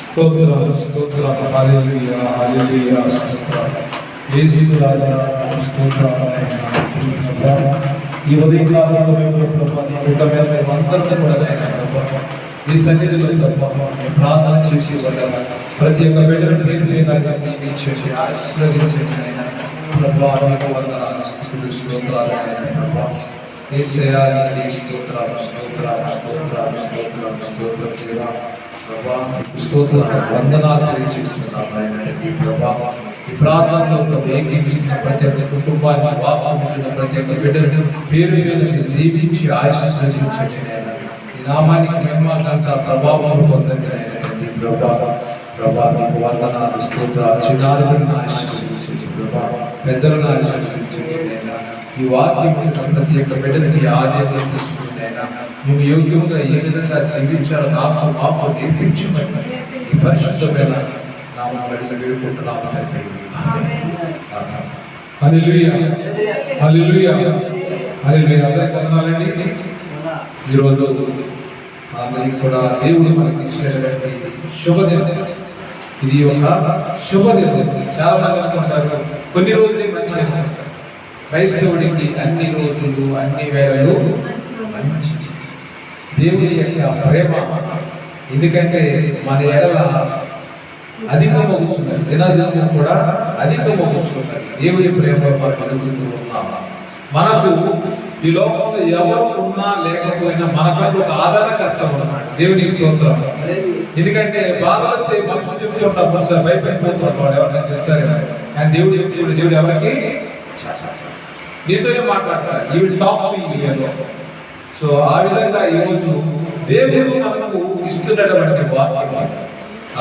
స్తోత్రాలు స్తోత్రాలు హల్లెలూయా హల్లెలూయా స్తోత్రాలు యేసు రాజా స్తోత్రాలు ప్రభువా. ఈ ఉదయకాల సమయంలో ప్రభువా నీ బిడ్డ మీద మేమందరినీ కూడా ప్రభువా ఈ సన్నిధిలో ప్రభువా ప్రార్థన చేసి వదల ప్రతి ఒక్క బిడ్డను పేరు పేరుగా దీవించేసి ఆశీర్వదించేసి అయినా ప్రభువా నీకు వందనాలు స్తుతులు స్తోత్రాలు అయినా ప్రభువా. యేసయ్యా నీకే స్తోత్రాలు స్తోత్రాలు స్తోత్రాలు స్తోత్రాలు స్తోత్రం దేవా ప్రభా. స్తోత్రాలు వందనాలు తెలియజేస్తున్నాను ఆయన తండ్రి ప్రభా. ఈ ప్రార్థనలో ఏకీకరించిన ప్రతి ఒక్క కుటుంబాన్ని బాబున్న ప్రతి ఒక్క బిడ్డను పేరు పేరు దీవించి ఆశీర్వదించండి ఆయన. ఈ నామానికి మహిమగంత ప్రభావం పొందండి ఆయన తండ్రి ప్రభా. ప్రభా నీకు వందనాలు స్తోత్రాలు. చిన్నారులను ఆశీర్వదించండి ప్రభా, పెద్దలను ఆశీర్వదించండి ఆయన. ఈ వాక్యం ప్రతి ఒక్క బిడ్డని ఆదేశం తీసుకుంది ఆయన. నువ్వు యోగ్యంగా ఏ విధంగా జీవించాలో నాకు మాకు నేర్పించమని ఈ పరిశుద్ధమైన నామం అడిగి వేడుకుంటున్నాము తండ్రి. హల్లెలూయా హల్లెలూయా హల్లెలూయా. అందరికీ వందనాలండి. ఈరోజు అందరికీ కూడా దేవుడు మనకి ఇచ్చినటువంటి శుభదినం. ఇది ఒక శుభదినం. చాలా మంది అనుకుంటారు కొన్ని రోజులే మంచి. క్రైస్తవుడికి అన్ని రోజులు అన్ని వేళలు మంచి. దేవుని యొక్క ప్రేమ ఎందుకంటే మన ఎడల అధికమవుతున్నది, దినదినం కూడా అధికమవుతున్నది. దేవుని ప్రేమ మనం అడుగుతూ ఉన్నాము. మనకు ఈ లోకంలో ఎవరు ఉన్నా లేకపోయినా మనకంటూ ఒక ఆదరణకర్త ఉన్నాడు. దేవుని స్తోత్రం. ఎందుకంటే బాధపడితే మనుషులు చెప్తూ ఉంటారు, సార్ భయపడిపోతుంటాడు ఎవరైనా చెప్తారు కానీ దేవుడు చెప్తున్నాడు. దేవుడు ఎవరికి నీతోనే మాట్లాడతారు. ఈ will talk to you. So ఆ విధంగా ఈరోజు దేవుడు మనకు ఇస్తున్నటువంటి వాక్యం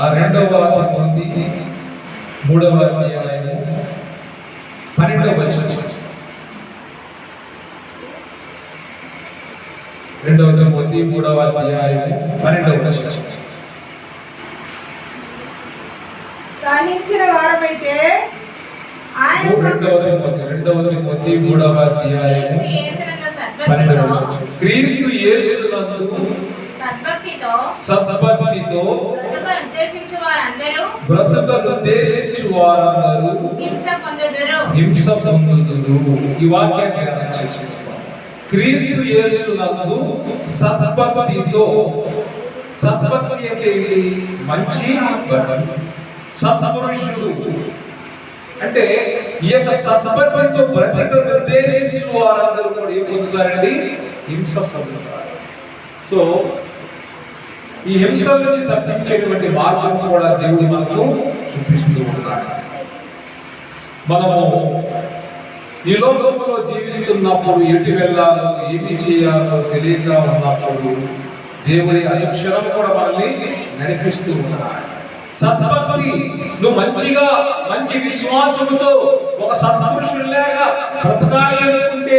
ఆ 2వ తిమోతి 3వ అధ్యాయము 12వ వచనం. 2వ తిమోతి 3వ అధ్యాయము 12వ వచనం. సహించిన వారమైతే ఆయన 2వ తిమోతి 3వ అధ్యాయము 12వ వచనం. క్రీస్తు యేసునందు సద్భక్తితో బ్రతుకను ఉద్దేశించు వారందరూ హింస పొందుదురు. ఈ వాక్యాన్ని ధ్యానం చేసుకోవాలి. క్రీస్తు యేసునందు సద్భక్తితో. సద్భక్తి అంటే మంచి సత్పురుషుడు అంటే ఈ యొక్క సద్భక్తితో బ్రతుకను ఉద్దేశించు వారందరూ కూడా ఏం పొందుతారండి? హింస పొందుతారు. సో ఈ హింస నుంచి తప్పించేటువంటి మార్గం కూడా దేవుడు మనకు చూపిస్తూ ఉన్నాడు. మనము ఈ లోకంలో జీవిస్తున్నప్పుడు ఎటు వెళ్ళాలో ఏమి చేయాలో తెలియక ఉన్నప్పుడు దేవుడి అనుక్షణం కూడా మనల్ని నడిపిస్తూ ఉన్నాడు. సద్భక్తి, నువ్వు మంచిగా మంచి విశ్వాసంతో ఒక సత్పురుషుడిలాగా బ్రతకాలి అనుకుంటే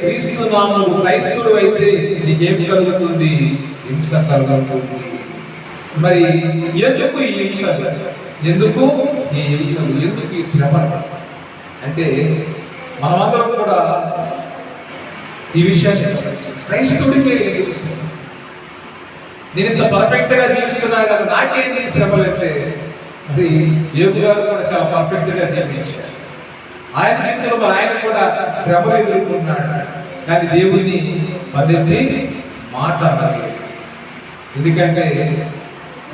క్రీస్తు నామములో క్రైస్తవుడు అయితే నీకేం కలుగుతుంది? హింస కలుగుతుంది. మరి ఎందుకు ఈ హింస? ఎందుకు ఈ హింసలు? ఎందుకు ఈ శ్రమ? అంటే మనమందరం కూడా ఈ విషయాన్ని క్రైస్తవుడికి ఎందుకు నేను ఇంత పర్ఫెక్ట్ గా జీవిస్తున్నా కదా నాకేంది శ్రమలు అంటే అది యోగు గారు కూడా చాలా పర్ఫెక్ట్ గా జీవించారు. ఆయన జీవితంలో మరి ఆయన కూడా శ్రమలు ఎదుర్కొన్నాడు కానీ దేవుని పద్ధతి మాట అన్నది. ఎందుకంటే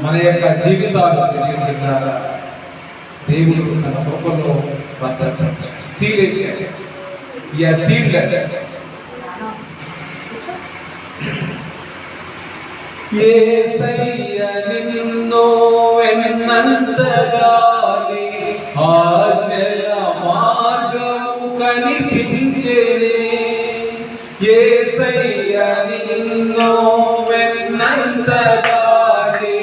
మన యొక్క జీవితాలు దేవుడు తన కృపలో భద్రపరిచాడు. సీడ్లెస్ యేసయ్య నిన్ను వెన్నంటగాలి ఆజ్ఞల మార్గము కనిపించెనే. యేసయ్య నిన్ను వెన్నంటగాలి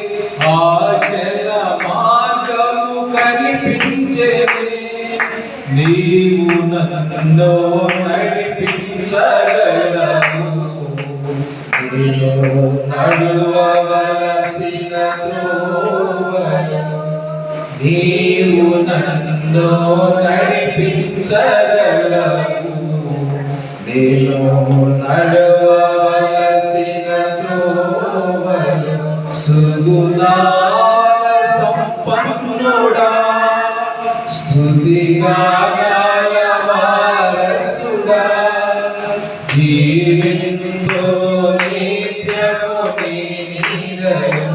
ఆజ్ఞల మార్గము కనిపించెనే. నీవు నన్ను నడిపించగలవు, నడువవలసిన త్రోవను నీవు నన్ను నడిపించగలవు. నేను నడువవలసిన త్రోవను సుగుణాల ధన్యుడా స్తుతిగానాల వారసుడా జీవింతో నిత్యము నీ నీడలో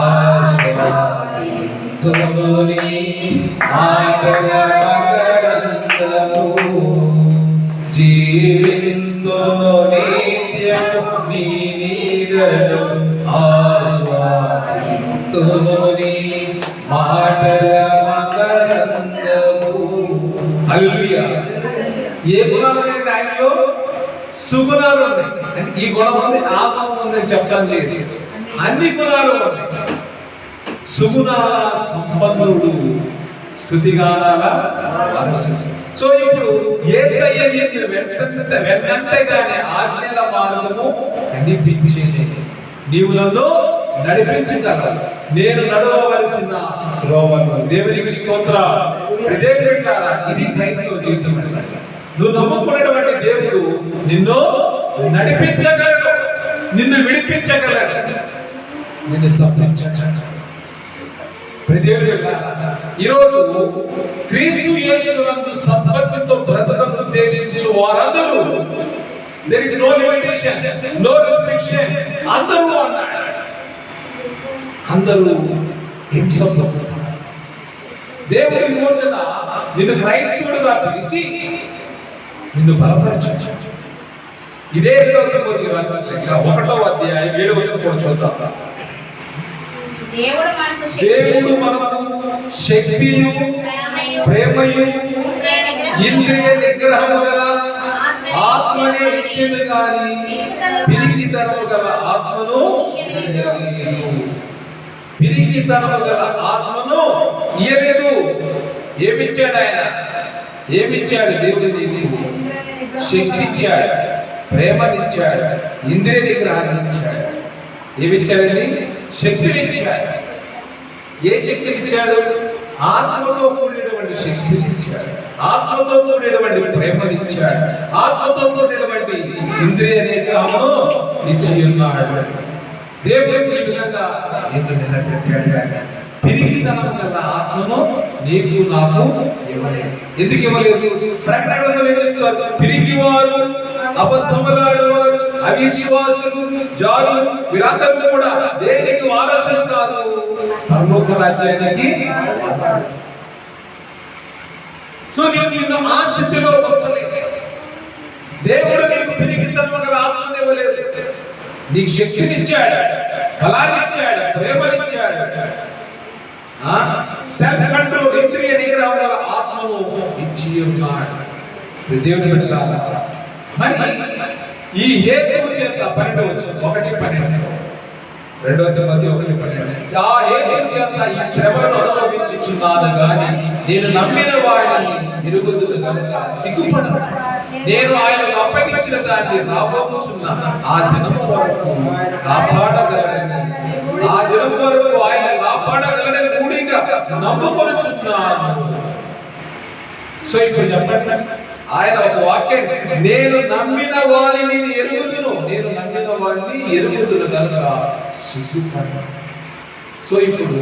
ఆశ్వాదింతును నీ మాటల మకరందము జీవింతును నిత్యము నీ నీడలో ఆశ్వాదింతును నీ మాటల మకరందము. హల్లెలూయా. ఏ గుణాలు ఉన్నాయి ఆయనలో? సుగుణాలు ఉన్నాయి. ఈ గుణం ఉంది ఆ గుణం ఉందని చెప్పడం లేదు, అన్ని గుణాలు ఉన్నాయి. సుగుణాల సంపన్నుడు స్తుతిగానాల వారసుడు. సో ఇప్పుడు యేసయ్య నిన్ను వెంటనే ఆజ్ఞల మార్గము కనిపించేది. నీవు నన్ను నడిపించగలవు, నేను నడవవలసిన త్రోవను. దేవునికి స్తోత్రం. దేవుని బిడ్డలారా, ఇది క్రైస్తవ జీవితం. నువ్వు నమ్ముకున్నటువంటి దేవుడు నిన్ను నడిపించగలడు, నిన్ను విడిపించగలడు, నిన్ను తప్పించగలడు. దేవుని బిడ్డలారా, ఈరోజు క్రీస్తు యేసునందు సంపత్తితో బ్రతకను ఉద్దేశించు వారందరూ, there is no limitation, no restriction, అందరూ అన్నాడు. అందరూ హింసించబడతారు. దేవుడి రోజున నిన్ను క్రైస్తవుడిగా పిలిచి నిన్ను బలపరచు. ఇదే తిమోతి రాసిన పత్రిక 1వ అధ్యాయం 7వ వచనం కూడా చూద్దాం. దేవుడు మనకు శక్తియు ప్రేమయు ఇంద్రియ నిగ్రహము గల ఆత్మనే ఇచ్చేది గాని పిరికితనము గల ఆత్మను ఇయ్యలేదు. పిరికితనము గల ఆత్మను ఇయ్యలేదు. ఏమిచ్చాడు ఆయన? ఏమిచ్చాడు? దేవుడు నీకు శక్తి ఇచ్చాడు, ప్రేమనిచ్చాడు, ఇంద్రియ నిగ్రహాన్ని ఇచ్చాడు. ఏమిచ్చాడండి? శక్తినిచ్చాడు. ఏ శక్తినిచ్చాడు? ఆత్మతో కూడినటువంటి శక్తినిచ్చాడు, ఆత్మతో కూడినటువంటి ప్రేమనిచ్చాడు, ఆత్మతో కూడినటువంటి ఇంద్రియ నిగ్రహమును ఇచ్చి ఉన్నాడు. దేవుడు ఈ విధంగా నిన్ను నిలబెట్టాడు. పిరికితనము గల ఆత్మను నీకు నాకు ఇవ్వలేదు. ఎందుకు ఇవ్వలేదు? ప్రకటనలో చెప్తారు, పిరికివారు, అబద్ధములాడువారు, అవిశ్వాసులు, జారులు, వీరందరూ కూడా దేనికి వారసులు కాదు, పరలోక రాజ్యానికి. సో నిన్ను ఆ స్థితిలో వచ్చలేదు. దేవుడు నీకు పిరికితనము గల ఆత్మను ఇవ్వలేదు, నీకు శక్తినిచ్చాడు, బలాన్నిచ్చాడు, ప్రేమనిచ్చాడు, సెల్ఫ్ కంట్రోల్, ఇంద్రియ నిగ్రహం గల ఆత్మను ఇచ్చి ఉన్నాడు. దేవుని బిడ్డలారా, మరి ఈ హేతువు చేత 1:12 2వ తిమోతి 1:12 ఆ హేతువు చేత ఈ శ్రమలను అనుభవించుచున్నాను గాని నేను నమ్మిన వాడిని ఎరుగుదును గనుక సిగ్గుపడను. నేను ఆయనకు అప్పగించిన దాన్ని రాబోతున్న ఆ దినము వరకు కాపాడగలనని, ఆ దినము వరకు ఆయన కాపాడగలనని కూడిగా నమ్ముకొనుచున్నాను. సో ఇప్పుడు చెప్పండి, ఆయన ఒక వాక్యం, నేను నమ్మిన వారిని ఎరుగుదును, నేను నమ్మిన వారిని ఎరుగుదును కనుక సిగ్గుపడను. సో ఇప్పుడు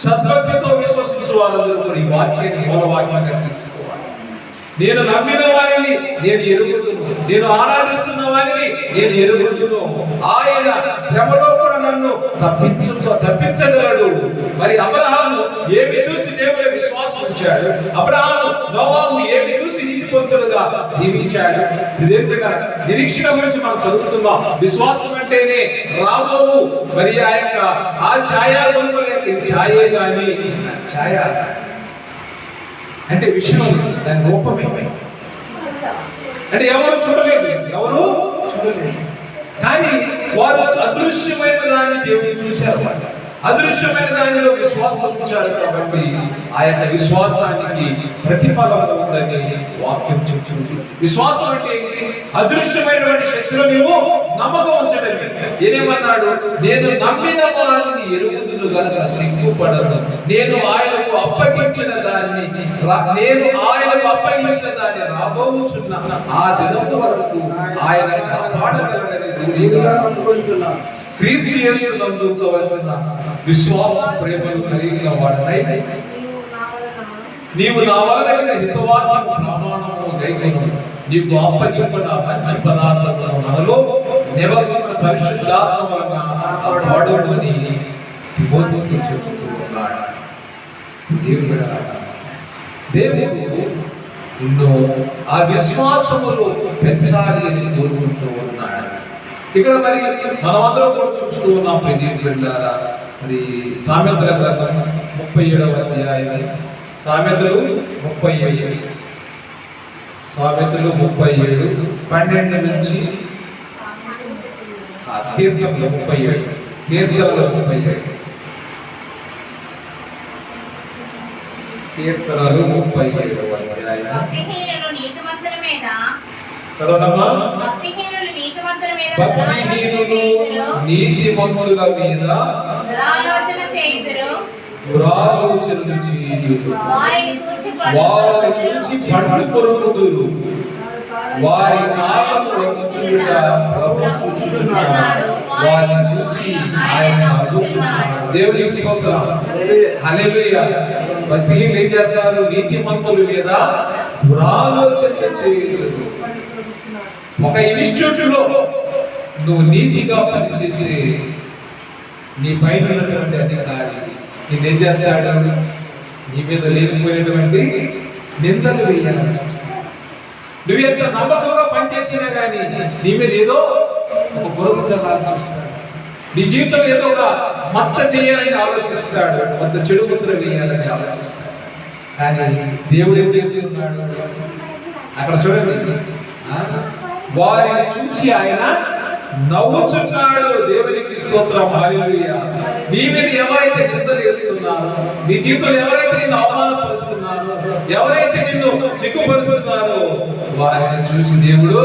సద్భక్తితో విశ్వసించే వారందరూ ఈ వాక్యాన్ని మూలవాక్యంగా తీసుకోవాలి. నేను నమ్మిన వారిని నేను ఎరుగుదును, నేను ఆరాధిస్తున్న వారిని నేను ఎరుగుదును. ఆయన శ్రమలో కూడా నన్ను తప్పించగలడు. మరి అబ్రహాము ఏమి చూసి దేవుని విశ్వాసం ఉంచాడు? అబ్రహాము నోవాహు ఏమి చూసి నీతిమంతుడుగా జీవించాడు? నిరీక్షణ గురించి మనం చదువుతున్నాం. విశ్వాసం అంటేనే రాబోవు మరి ఆ యొక్క ఆ ఛాయాలోనే ఛాయే గాని ఛాయ అంటే విషయం, దాని రూపమే. అంటే ఎవరు చూడలేదు, కానీ వారు అదృశ్యమైన దాన్ని దేవుడు చూశారు, అదృశ్యమైన దానిలో విశ్వాసం ఉంచారు. కాబట్టి ఆ యొక్క విశ్వాసానికి ప్రతిఫలం ఉందని వాక్యం చెప్తుంది. విశ్వాసం అంటే ఏంటి? అదృశ్యమైనటువంటి శక్తిలో నీవు నమ్మకం ఉంచడమే. ఏమన్నాడు? నేను నమ్మిన వారిని ఎరుగుదును గనుక సిగ్గుపడను. నేను ఆయనకు అప్పగించిన దాన్ని రాబోచున్న ఆ దినము వరకు ఆయన కాపాడగలడని క్రీస్తు యేసునందు ఉంచవలసిన విశ్వాస ప్రేమను కలిగిన వాడనై నీవు నా వలన హితవాక్యము ప్రమాణము గైకొను నీకు అప్పగింపన మంచి పదార్థములను మనలో నివసించిన పరిశుద్ధాత్మ వలన ఆ వాడుకొని తిమోతికి చెబుతూ ఉన్నాడు. దేవుడు నిన్ను ఆ విశ్వాసములో పెంచాలి అని కోరుకుంటూ ఉన్నాడు. ఇక్కడ మరి మనమందరం కూడా చూస్తూ ఉన్నాం. ప్రియలారా, మరి సామెతల గ్రంథం 37వ అధ్యాయం, సామెతలు 37, సామెతలు 37 12 నుంచి కీర్తనలు 37, కీర్తనలు 37, కీర్తనలు 37వ అధ్యాయం. భక్తిహీనులు నీతిమంతుల మీద చదవమ్మా. భక్తిహీనులు నీతిమంతుల మీద దురాలోచన చేయుదురు. వారిని చూచి పండు కొరుకుదురు. వారి కాళ్ళను రక్షించుట ప్రభువు చూచుచున్నాడు. వారిని చూచి ఆయన అద్భుతున్నాడు. దేవునికి స్తోత్రం. హల్లెలూయా. భక్తిహీనులు ఏం చేస్తారు? నీతిమంతుల మీద దురాలోచన చేయుదురు. ఒక ఇన్స్టిట్యూట్ లో నువ్వు నీతిగా పనిచేసి నీ పైన ఉన్నటువంటి అధికారి నిన్నేం చేస్తాడు? నీ మీద లేనిపోయినటువంటి నిందలు వేయాలని చూస్తాడు. నువ్వు ఎంత నమ్మకంగా పనిచేసినా కానీ నీ మీద ఏదో ఒక బురద చల్లాలని చూస్తాడు. నీ జీవితంలో ఏదో ఒక మచ్చ చేయాలని ఆలోచిస్తాడు. కొంత చెడు ముద్ర వేయాలని ఆలోచిస్తాడు. కానీ దేవుడు ఏం చేస్తున్నాడు? అక్కడ చూడండి, వారిని చూసి ఆయన నవ్వుచున్నాడు. దేవునికి స్తోత్రం. హల్లెలూయా. నీ మీద ఎవరైతే నిందలు వేస్తున్నారో, నీ జీవితంలో ఎవరైతే నిన్ను అవమానపరుస్తున్నారో, ఎవరైతే నిన్ను సిగ్గుపరుస్తున్నారో, వారిని చూసి దేవుడు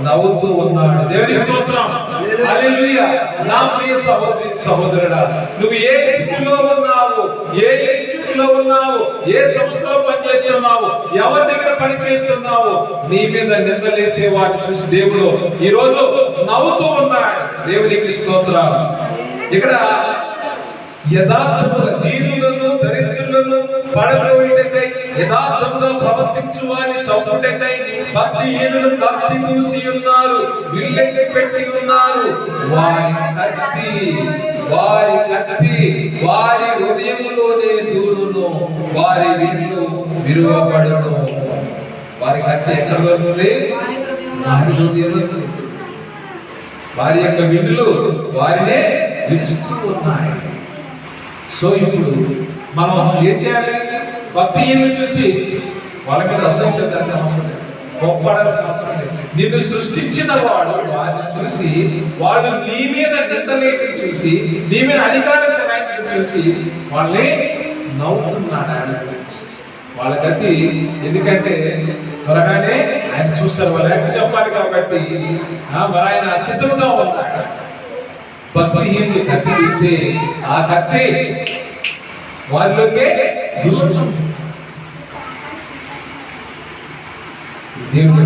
నవ్వుతూ ఉన్నాడు. దేవునికి స్తోత్రం. హల్లెలూయా. నా ప్రియ సహోదరి సహోదరుడా, నువ్వు ఏ స్థితిలో ఉన్నావు, ఏ ఇన్స్టిట్యూట్లో ఉన్నావు, ఏ సంస్థలో పనిచేస్తున్నావు, ఎవరి దగ్గర పని చేస్తున్నావు, నీ మీద నిందలేసే వారిని చూసి దేవుడు ఈ రోజు నవ్వుతూ ఉన్నాడు. దేవునికి స్తోత్రం. ఇక్కడ యథార్థముగా దీనులను దరిద్రులను పడద్రోయుటకై, యథార్థముగా ప్రవర్తించు వారిని చంపుటకై భక్తిహీనులు కత్తి దూసి ఉన్నారు, విల్లెత్తి పెట్టి ఉన్నారు. వారి కత్తి వారి హృదయములోనే దూరును, వారి విల్లు విరువబడును. వారి కత్తి ఎక్కడ దొరుకుతుంది? వారి హృదయంలో దొరుకుతుంది. వారి యొక్క విల్లు వారినే విరుస్తూ ఉన్నాయి. సో ఇప్పుడు మనం ఏం చేయాలి? భక్తిహీనులు చూసి వాళ్ళ మీద అసహించాల్సిన అవసరం లేదు, గొప్పడాల్సిన అవసరం లేదు. నిన్ను సృష్టించిన వాడు వారిని చూసి, వాడు నీ మీద నిందలేని చూసి, నీ మీద అధికారం చలాయించడం చూసి వాళ్ళని నవ్వుతున్నాడు. వాళ్ళ గతి ఎందుకంటే త్వరగానే ఆయన చూస్తారు. వాళ్ళు ఎక్కడ చెప్పాలి కాబట్టి మరి ఆయన సిద్ధంగా ఉన్నాడు. భక్తిహీనులు కత్తి తీస్తే ఆ కత్తి వారిలోకే దూసుకుంటుంది. దేవుని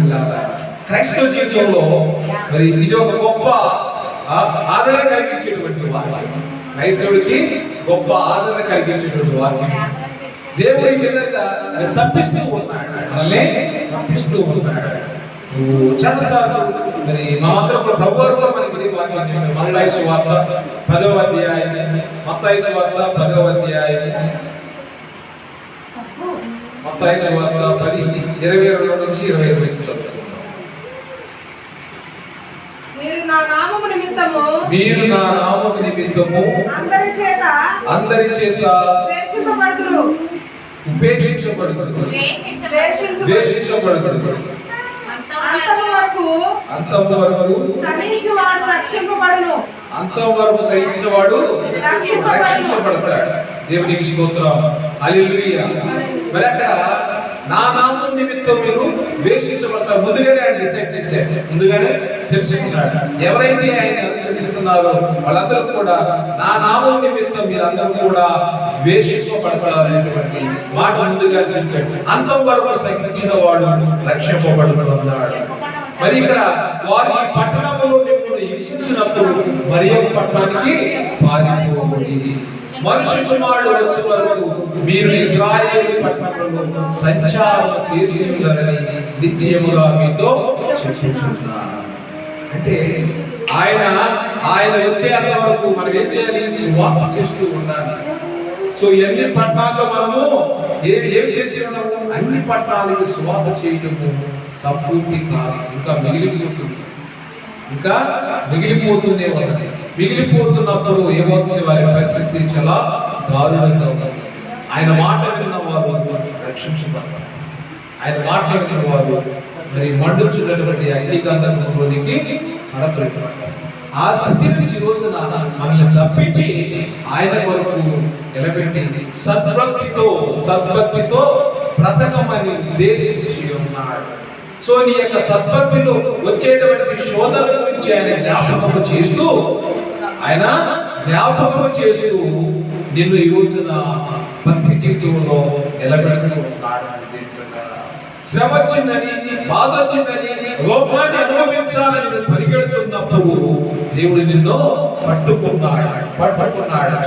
క్రైస్తవ జీవితంలో మరి ఇది ఒక గొప్ప ఆదరణ కలిగించేటువంటి వాక్యం. క్రైస్తవుడికి గొప్ప ఆదరణ కలిగించేటువంటి వాక్యం. దేవుడి విధంగా తప్పిస్తూ ఉన్నాడు, మనల్ని తప్పిస్తూ ఉన్నాడు. నువ్వు చాలాసార్లు మరి మా అందరం కూడా ప్రభు వారు కూడా మనకి ఇదే వాక్యం. మత్తయి సువార్త 10వ అధ్యాయం, మత్తయి సువార్త 10వ అధ్యాయం, మత్తయి సువార్త 10:22 నుంచి 25 చదువుతున్నాం. మీరు నా నామము నిమిత్తము అందరి చేత ఉపేక్షించబడుదురు, అంతము వరకు సహించువాడు రక్షింపబడును. అంతం వరకు సహించిన వాడు రక్షించబడతాడు. దేవునికి స్తోత్రం. హల్లెలూయా. మరి అక్కడ నా నామం నిమిత్తం మీరు ద్వేషించబడతారు. ముందుగానే ఆయన డిసైడ్ చేశాడు, ముందుగానే తెలిసించాడు. ఎవరైతే ఆయన అనుసరిస్తున్నారో వాళ్ళందరూ కూడా నా నామం నిమిత్తం మీరందరూ కూడా ద్వేషించబడతారు అనేటువంటి మాట ముందుగా చెప్పాడు. అంతం వరకు సహించిన వాడు రక్షింపబడుతున్నాడు. మరి ఇక్కడ వారి పట్టణంలో మిమ్మల్ని దర్శించినప్పుడు మరియ పట్టణానికి పారిపోబడి మనుష్య కుమారుడు వచ్చే వరకు మీరు ఇశ్రాయేలు పట్టణంలో సంచారం చేసి ఉన్నారని నిశ్చయముగా మీతో చెప్పుచున్నాను. అంటే ఆయన వచ్చేంత వరకు మనం ఏం చేయాలి? సువార్త చేస్తూ ఉండాలి. సో ఎన్ని పట్టణాల్లో మనము ఏం చేసి ఉన్నాము? అన్ని పట్టణాలకు సువార్త చేయటము సంపూర్తి కాదు, ఇంకా మిగిలిపోతూనే ఉన్నది. మిగిలిపోతున్నప్పుడు ఏమవుతుంది? వారి పరిస్థితి చాలా దారుణంగా ఉన్నది. ఆయన మాట విన్న వారు రక్షించబడతారు. ఆయన మాట విన్న వారు మరి మండుచున్నటువంటి అగ్నిగంధంలోనికి పడతారు. ఆ స్థితి నుంచి ఈ రోజున మనల్ని తప్పించి ఆయన కొరకు నిలబెట్టి సద్భక్తితో బ్రతకమని ఉద్దేశించి ఉన్నాడు. సో నీ యొక్క సద్భక్తిలో వచ్చేటువంటి శోధన గురించి ఆయన జ్ఞాపకము చేస్తూ నిన్ను ఈ రోజున భక్తి జీవితంలో నిలబెడుతూ ఉన్నాడు. శ్రమ వచ్చిందని, బాధ వచ్చిందని, లోకాన్ని అనుభవించాలని పరిగెడుతున్నప్పుడు దేవుడు నిన్ను పట్టుకున్నాడు.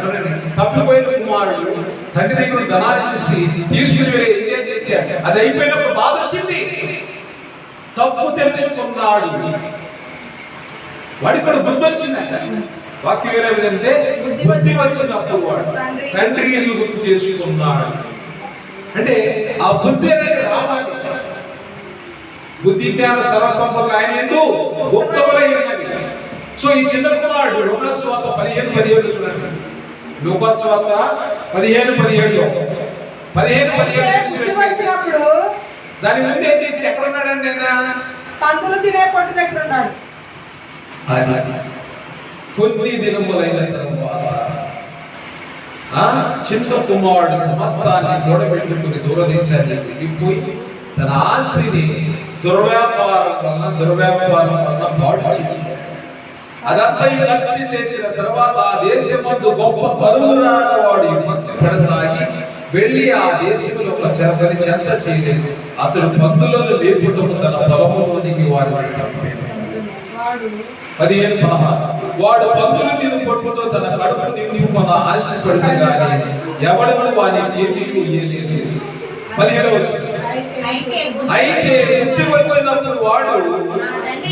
చూడండి, తప్పిపోయిన కుమారుడు తండ్రి దగ్గర ధనాన్ని చూసి తీసుకుని ఎంజాయ్ చేశాడు. అది అయిపోయినప్పుడు బాధ వచ్చింది. తప్పు తెలుసుకున్నాడు. వాడికి కూడా బుద్ధి వచ్చిందంట. వాక్యం ఏదంటే బుద్ధి వచ్చినప్పుడు వాడు తండ్రి ఇల్లు గుర్తు చేసుకున్నాడు. అంటే ఆ బుద్ధి అనేది రావాలి. బుద్ధి జ్ఞాన సర్వసంపద ఆయన ఎందు గుప్తములై ఉన్నది. సో ఈ చిన్న కుమారుడు లూకాసు వార్త 15:17 చూడండి. లూకాసు వార్త 15:17 వచ్చినప్పుడు దాని ముందు ఏం చేసి ఎక్కడ ఉన్నాడండి? ఆయన పందులు తినే పొట్టు దగ్గర ఉన్నాడు. కొన్ని దినములైన తరువాత చిన్న కుమారుడు సమస్తాన్ని కూడబెట్టుకుని దూరదేశాన్ని వెళ్ళిపోయి తన ఆస్తిని దుర్వ్యాపారం వలన పాడు చేశాడు. అదంతా ఖర్చు చేసిన తర్వాత ఆ దేశమందు గొప్ప కరువు రాగవాడు ఇబ్బంది పడసాగి వెళ్ళి ఆ దేశంలో ఒక చెరపని చెంత చేయలేదు. అతడు పందులను లేపుటకు తన పొలములోనికి వారిని పంపాడు. 15:16 వాడు పందులు తిని పొట్టుతో తన కడుపు నింపుకొని ఆశపడితే గాని ఎవడను వానికి ఏమీ ఇయ్యలేదు. 17 అయితే బుద్ధి వచ్చినప్పుడు వాడు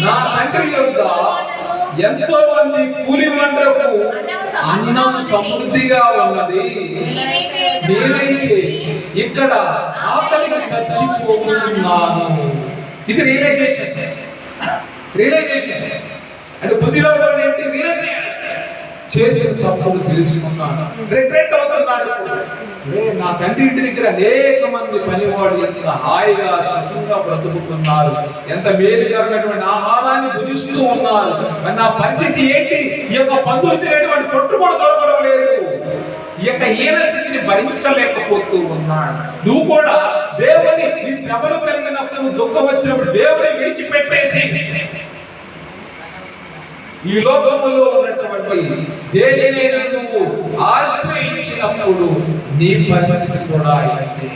నా తండ్రి యొద్ద ఎంతో మంది కూలి వంటలకు అన్నం సమృద్ధిగా ఉన్నది, నేనైతే ఇక్కడ ఆకలికి చచ్చిపోతున్నాను. ఇది రియలైజేషన్. అంటే బుద్ధి రావడం ఏంటి? చేసిన తప్పుడు తెలుసుకున్నాను, రిగ్రెట్ అవుతున్నాడు. నా తండ్రి ఇంటి దగ్గర అనేక మంది పనివాడు ఎంత హాయిగా సుఖంగా బ్రతుకుతున్నారు, ఎంత మేలుకరమైనటువంటి ఆహారాన్ని భుజిస్తూ ఉన్నారు. మరి నా పరిస్థితి ఏంటి? ఈ యొక్క పందులు తినేటువంటి పొట్టు కూడా దొరకడం లేదు. ఈ యొక్క హీనస్థితిని భరించలేకపోతూ ఉన్నాడు. నువ్వు కూడా దేవుని నీ శ్రమలు కలిగినప్పుడు, దుఃఖం వచ్చినప్పుడు దేవుని విడిచిపెట్టేసి ఈ లోకములో ఉన్నటువంటి దేనినైనా నువ్వు ఆశ్రయించినప్పుడు నీ పరిస్థితి కూడా అయితే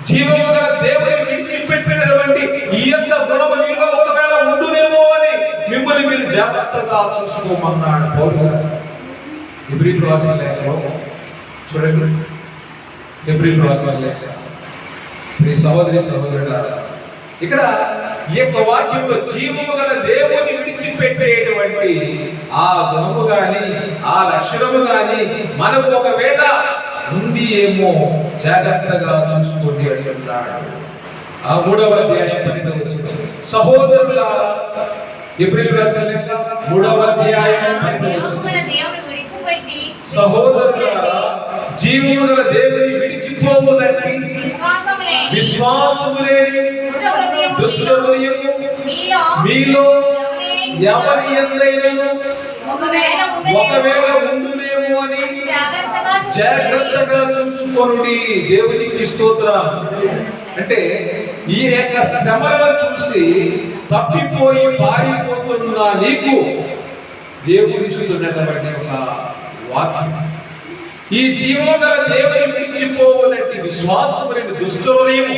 జీవము గల దేవుని విడిచిపెట్టినటువంటి ఈ యొక్క గుణము నీలో ఒకవేళ ఉండునేమో అని మిమ్మల్ని మీరు జాగ్రత్తగా చూసుకోమన్నాడు పౌలు గారు. హెబ్రీయులకు రాసిన లేఖలో చూడండి. హెబ్రీయులకు రాసిన లేఖ. మీ సహోదరుడా, ఇక్కడ ఈ యొక్క వాక్యంలో జీవము గల దేవుని విడిచిపెట్టేటువంటి ఆ గుణము గాని ఆ లక్షణము గాని మనకు ఒకవేళ ఉంది ఏమో జాగ్రత్తగా చూసుకోండి అని అన్నాడు. ఆ 3వ అధ్యాయం 12వ వచనం. సహోదరులారా, హెబ్రీయులకు రాసిన లేఖ 3వ అధ్యాయం 12వ వచనం. సహోదరులారా, జీవము గల దేవుని విడిచిపోవునట్టి విశ్వాసము లేని దుష్ట హృదయము మీలో ఎవరి యందైనను ఒకవేళ ఉండునేమో అని జాగ్రత్తగా చూసుకొనుడి. దేవునికి స్తోత్రం. అంటే ఈ యొక్క శ్రమలను చూసి తప్పిపోయి పారిపోతున్న నీకు దేవుడు ఇస్తున్నటువంటి ఒక వాక్యం, ఈ జీవము గల దేవుని విడిచిపోవునట్టి విశ్వాసము లేని దుష్ట హృదయము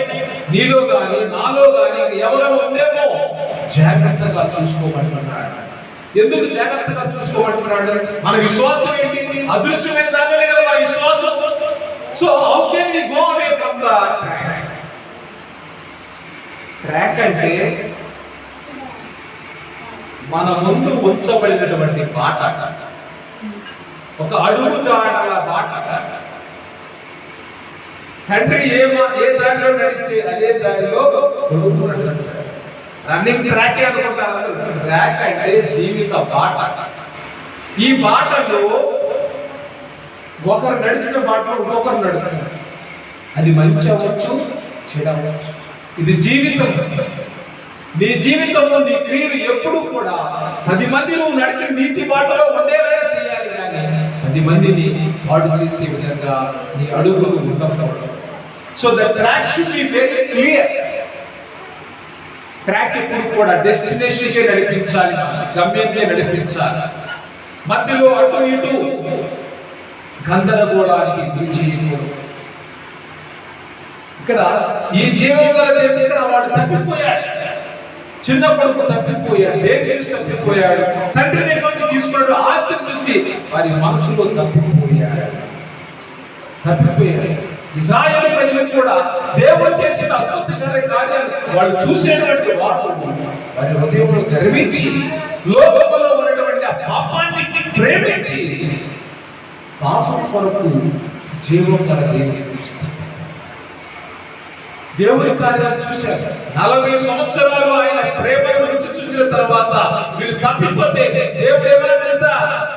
నీలో గాని నాలో గాని ఎవరో ఉందేమో జాగ్రత్తగా చూసుకోమంటున్నాడు. ఎందుకు జాగ్రత్తగా చూసుకోమంటున్నాడు? మన విశ్వాసం ఏంటి? అదృశ్యమైన దానిలోనే కదా మన విశ్వాసం. So how can we go away from the track అంటే మన ముందు ఉంచబడినటువంటి బాట, ఒక అడుగు జాడల బాట. తండ్రి ఏ దారిలో నడిస్తే అదే దారిలో కొడుకు నడుస్తాడు. రన్నింగ్ ట్రాక్ అనుకుంటారు. ట్రాక్ అంటే జీవిత బాట. ఈ బాటలో ఒకరు నడిచిన బాటలో ఇంకొకరు నడుపుతారు. అది మంచి అవ్వచ్చు, చెడు అవ్వచ్చు. ఇది జీవితం. నీ జీవితంలో నీ క్రియలు ఎప్పుడు కూడా 10 మంది నువ్వు నడిచిన నీతి బాటలో ఉండేలాగా చేయాలి, కానీ 10 మందిని వాడు చేసే విధంగా నీ అడుగులు ఉండకూడదు. So the track should be very clear. Track ఎప్పుడు కూడా డెస్టినేషన్కే నడిపించాలి, గమ్యంకే నడిపించాలి. మధ్యలో అటు ఇటు గందరగోళానికి గురి చేయకూడదు. ఇక్కడ ఈ జీవం గల దేవుడు ఇక్కడ వాడు తప్పిపోయాడు. చిన్న కొడుకు తప్పిపోయాడు. దేని చూసి తప్పిపోయాడు? తండ్రి దగ్గర నుంచి తీసుకున్నాడు ఆస్తిని చూసి వారి మనసులో తప్పిపోయాడు. ఇశ్రాయేలు ప్రజలకు కూడా దేవుడు చేసిన అద్భుతమైన కార్యాలు వాళ్ళు చూసేటువంటి వారు వారి హృదయంలో గర్వించి లోకంలో ఉన్నటువంటి ఆ పాపాన్ని ప్రేమించి పాపం కొరకు జీవం గల దేవుని కార్యాలు చూశారు. 40 సంవత్సరాలు ఆయన ప్రేమను రుచి చూసిన తర్వాత వీళ్ళు తప్పిపోతే దేవుడు ఏమైనా తెలుసా?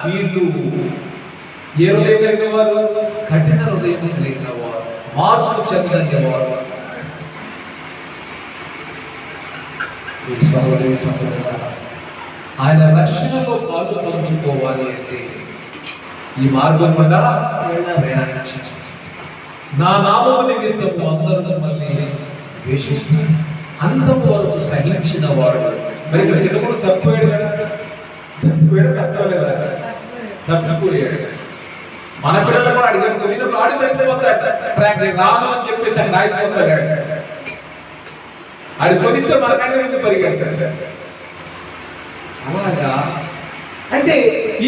వీళ్ళు ఏ హృదయం కలిగిన వారు? కఠిన హృదయం కలిగిన వారు, మార్పు చెందని వారు. ఆయన రక్షణలో పాలు పొందుకోవాలి అంటే ఈ మార్గం కూడా ప్రయాణించాలి. నా నామము నిమిత్తము అందరూ మమ్మల్ని ద్వేషిస్తారు, అంతము వరకు సహించిన వాడు. మరి ఇక్కడ చిన్నప్పుడు తప్పిపోయాడు కదా, తప్పిపోయాడు. మన పిల్లలు కూడా అడిగాడు, వెళ్ళినప్పుడు ఆడి తప్పిపోతాడు. ట్రాక్ రాను అని చెప్పేసి అక్కడ ఆగిపోతాడు. ఆడి కొనిస్తే మనకంటే ముందు పరిగెడతాడు. అలాగా అంటే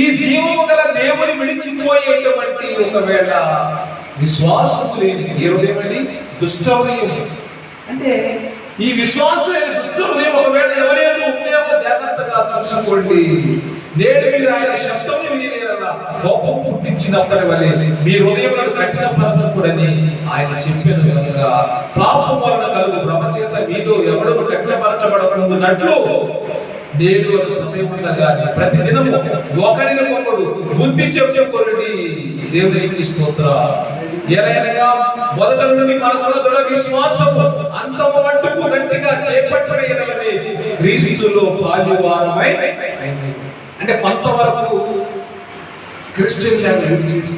ఈ జీవము గల దేవుని విడిచిపోయేటువంటి ఒకవేళ విశ్వాసం లేని ఏ హృదయం అండి? దుష్ట హృదయం. అంటే ఈ విశ్వాసం లేని దుష్ట హృదయం ఒకవేళ ఎవరైనా ఉందేమో జాగ్రత్తగా చూసుకోండి. నేడు మీరు ఆయన శబ్దం విని కోపం పుట్టించినప్పటి వలె మీ హృదయంలో కఠినపరచకూడని ఆయన చెప్పిన కనుక పాపం వలన కలుగు భ్రమ చేత మీలో ఎవడు కఠినపరచబడకుండానట్లు నేడు సమయం ఉండగానే ప్రతి దినము ఒకరినొకడు బుద్ధి చెప్పుకొనుడి. దేవునికి స్తోత్రం. ఎలాగనగా మొదట నుండి మనకున్న దృఢ విశ్వాసం అంతము మట్టుకు గట్టిగా చేపట్టబడేయాలని క్రీస్తులో పాలువారమై. అంటే కొంతవరకు క్రిస్టియన్ లీడ్ చేసి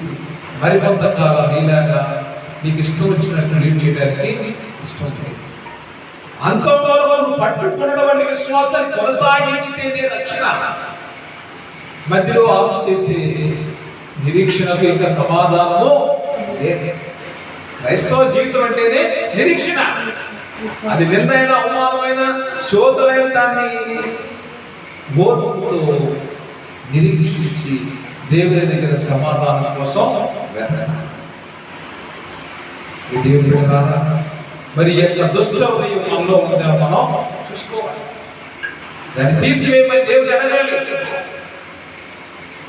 మరి కొంతకాలం నీలాగా నీకు ఇష్టం వచ్చినట్టు లీడ్ చేయడానికి ఇష్టం లేదు. అంతవరకు పట్టుకున్నటువంటి విశ్వాసాన్ని కొనసాగించితేనే రక్షణ. మధ్యలో ఆపు చేస్తే నిరీక్షణకు ఇంకా సమాధానము లేదు. క్రైస్తవ జీవితం అంటేనే నిరీక్షణ. అది నిందైన అవమానమైన శోధనైన దాన్ని ఓర్పుతో నిరీక్షించి దేవుని దగ్గర సమాధానం కోసం వెతకాలి. మరి యొక్క దుష్ట హృదయం మనలో ఉందో మనం చూసుకోవాలి. దాన్ని తీసివేయమని దేవుడు అడగాలి.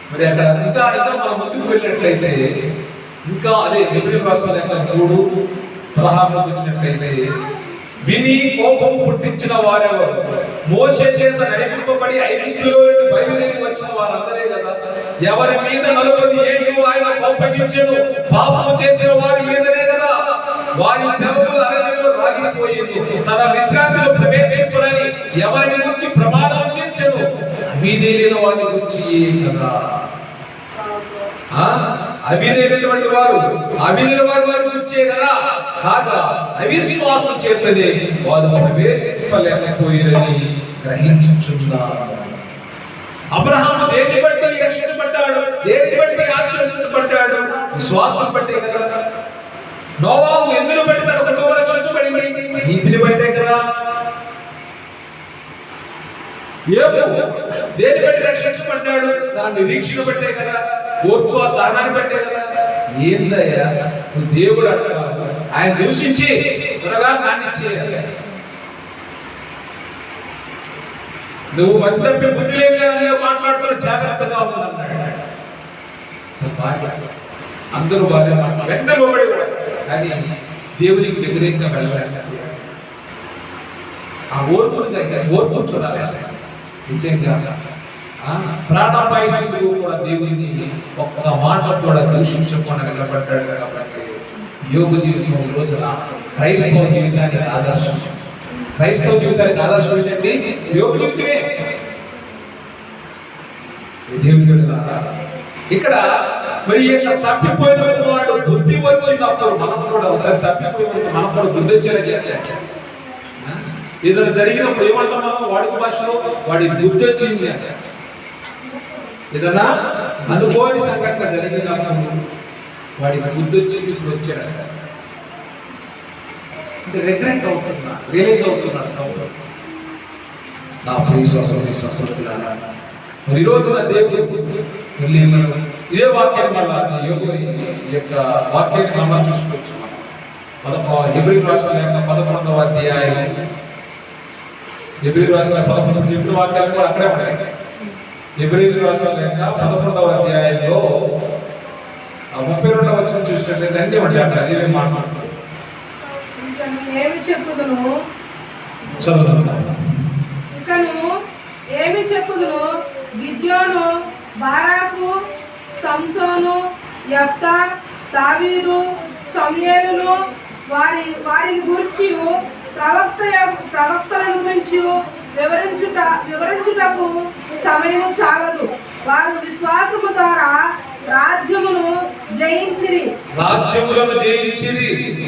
మరి అక్కడ ఇంకా మనం ముందుకు వెళ్ళినట్లయితే ఇంకా అదే హెబ్రీ రాష్ట్రాల 3:16 వచ్చినట్లయితే విని కోపం పుట్టించిన వారెవరు? మోషే చేత నడిపింపబడి ఐగుప్తులో నుండి బయలుదేరి వచ్చిన వారందరే కదా. ఎవరి మీద 40 ఏళ్ళు ఆయన కోపగించెను? పాపం చేసిన వారి మీదనే కదా. వారి శవములు అరణ్యంలో రాలిపోయింది. తన విశ్రాంతిలో ప్రవేశించునని ఎవరిని గురించి ప్రమాణం చేశాను? అవిధేయులైన వారి గురించి కదా. అవిధేయులైనటువంటి వారు అవిధేయుల వారి గురించే కదా. కాగా అవిశ్వాసం చేతనే వారు ప్రవేశించలేకపోయిరని గ్రహించుచున్నారు. అబ్రహాము దేన్ని బట్టి రక్షించబడ్డాడు? దేన్ని బట్టి ఆశీర్వదించబడ్డాడు? విశ్వాసం బట్టే కదా. నోవాహు ఎందుకు బట్టి తన కుటుంబం రక్షించబడింది? నీతిని బట్టే కదా. దేని బట్టి రక్షించబడ్డాడు? తన నిరీక్షణ బట్టే కదా, ఓర్పు ఆ సహనాన్ని బట్టే కదా. ఏందయ్యా నువ్వు దేవుడు అంటావు, ఆయన దూషించి త్వరగా కానిచ్చేయాలి. నువ్వు మతి తప్పి బుద్ధి లేని మాట్లాడుతున్న జాగ్రత్తగా ఉన్నాడు. అందరూ భార్య వెంటనే లోబడి కూడా, కానీ దేవునికి వ్యతిరేకంగా వెళ్ళాలి. ఆ ఓర్పుని దగ్గర ఓర్పు చూడాలి. ప్రాణాపాయసుడు కూడా దేవుని ఒక్క మాట కూడా దూషించకుండా నిలబడ్డాడు. కాబట్టి యోగు జీవితం ఈ రోజున క్రైస్తవ జీవితానికి ఆదర్శం. క్రైస్తవ జీవితానికి ఆదర్శం ఏంటంటే యోగు జీవితమే. దేవుని ఇక్కడ మరి తప్పిపోయిన వాడు బుద్ధి వచ్చినప్పుడు మనం కూడా ఒకసారి తప్పిపోయిన మనం కూడా బుద్ధి వచ్చేలా చేయాలి. ఏదైనా జరిగినప్పుడు ఏమంటాం మనం వాడుక భాషలో, వాడి బుద్ధి వచ్చింది. ఏదైనా అనుకోని సంఘటన జరిగినప్పుడు వాడికి బుద్ధి వచ్చింది, ఇప్పుడు వచ్చాడు అంటే రిగ్రెట్ అవుతున్నా, రియలైజ్ అవుతున్నాడు. నా ప్రియ సహోదరులారా, మరి ఈ రోజున దేవుడు ఇదే వాక్యం వల్ల ఈ యొక్క వాక్యాన్ని మనం చూసుకోవచ్చు. హెబ్రీయులకు రాసిన 11వ అధ్యాయం, హెబ్రీయులకు రాసిన 11 చెప్పిన వాక్యాలు కూడా అక్కడే ఉన్నాయి. హెబ్రీయులకు రాసిన 11వ అధ్యాయంలో 32వ వచనం చూసినట్లయితే అన్నీ ఉంటాయి అక్కడ. అదే మాట్లాడుతున్నాను. ఏమి చెప్పుదును, ఇకను ఏమి చెప్పుదును, గిద్యోను, బారాకు, సంసోను, యెఫ్తా, దావీదు, సమూయేలును వారిని గూర్చి ప్రవక్తలను గురించి వివరించుటకు సమయము చాలదు. వారు విశ్వాసము ద్వారా రాజ్యములను జయించిరి,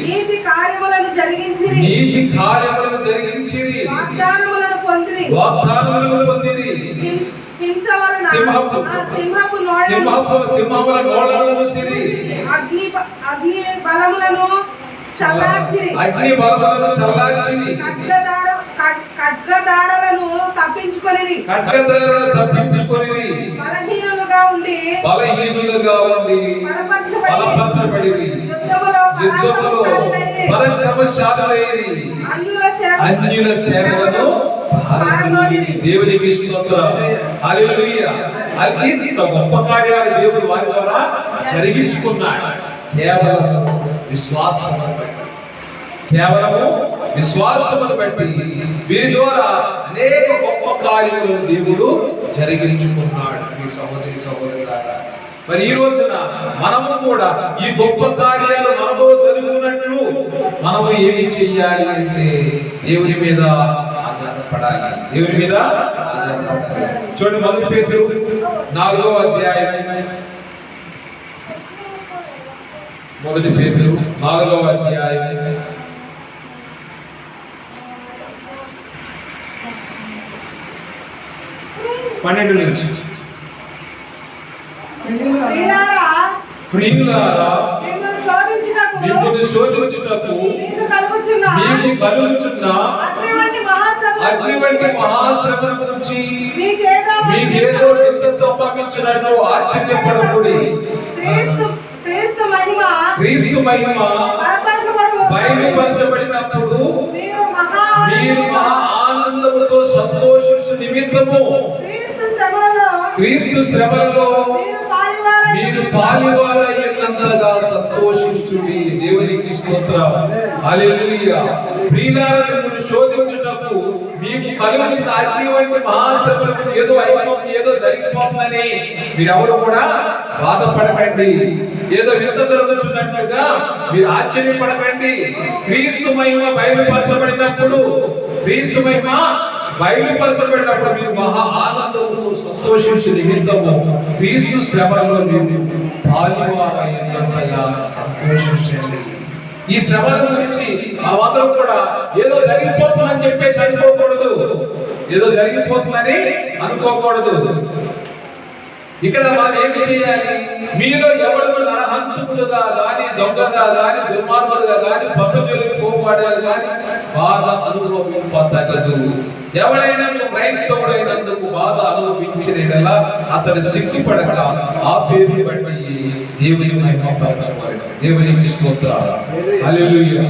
నీతి కార్యములను జరిగించిరి, వాగ్దానములను పొందిరి, హింస వలన సింహపు నోళ్ళను మూసిరి, అగ్ని బలములను చల్లార్చిరి, ఖడ్గదారులను తప్పించుకొనిరి, బలహీనులుగా ఉండి బలపరచబడిరి, యుద్ధములో పరాక్రమశాలులైరి, అన్యుల సేవలను పారదోలిరి. దేవునికి స్తోత్రం, హల్లెలూయా. ఇంత గొప్ప కార్యాలు దేవుడు వారి ద్వారా జరిగించుకున్నాడు. కేవలము విశ్వాసమును బట్టి వీరి ద్వారా అనేక గొప్ప కార్యాలను దేవుడు జరిగించుకున్నాడు. మీ సహోదరులారా, మరి ఈ రోజున మనము కూడా ఈ గొప్ప కార్యాలు మనలో జరుగుతున్నట్లు మనము ఏమి చెయ్యాలి అంటే దేవుని మీద ఆధారపడాలి. దేవుని మీద ఆధారపడాలి. చూడండి, 1 పేతురు 4వ అధ్యాయం, 1 పేతురు 4వ అధ్యాయం 12 నుంచి. ప్రియులారా, మిమ్మల్ని శోధించుటకు మీకు కలుగుచున్న అగ్ని వంటి మహాశ్రమల గురించి మీకేదో ఎంత సంభవించినట్లు ఆశ్చర్యపడకుడి. క్రీస్తు మహిమ బయలుపరచబడినప్పుడు మీరు మహా ఆనందముతో సంతోషించు నిమిత్తము క్రీస్తు శ్రమలలో మీరు పాలివారయ్యేంతగా సంతోషించుడి. దేవునికి స్తోత్రం, హల్లెలూయా. ప్రియులారా, మిమ్మల్ని శోధించుటకు మీకు కలుగుచున్న అగ్ని వంటి మహాశ్రమలకు ఏదో జరిగిపోతుందని మీరెవరు కూడా బాధపడకండి. ఏదో వింత జరుగుతున్నట్లుగా మీరు ఆశ్చర్యపడకండి. క్రీస్తు మహిమ బయలుపరచబడినప్పుడు మీరు మహా ఆనందముతో సంతోషించు నిమిత్తము క్రీస్తు శ్రమలలో మీరు పాలివారయ్యేంతగా సంతోషించండి. ఈ శ్రమల గురించి మనమందరం కూడా ఏదో జరిగిపోతుందని చెప్పేసి అనుకోకూడదు. ఏదో జరిగిపోతుందని అనుకోకూడదు. ఇక్కడ మనం ఏమి చేయాలి? మీలో ఎవడు నరహంతకుడు హంతకుడుగా గాని, దొంగగా గాని, దుర్మార్గుడుగా గాని, పన్ను చెల్లి పోవాడుగా గాని బాధ అనుభవింపతగదు. ఎవడైనా నువ్వు క్రైస్తవుడైనందుకు బాధ అనుభవించినలా అతడు సిగ్గుపడక ఆ పేరుని బట్టి దేవుని మహిమపరచబడేది. దేవునికి స్తోత్రాలు. హల్లెలూయా.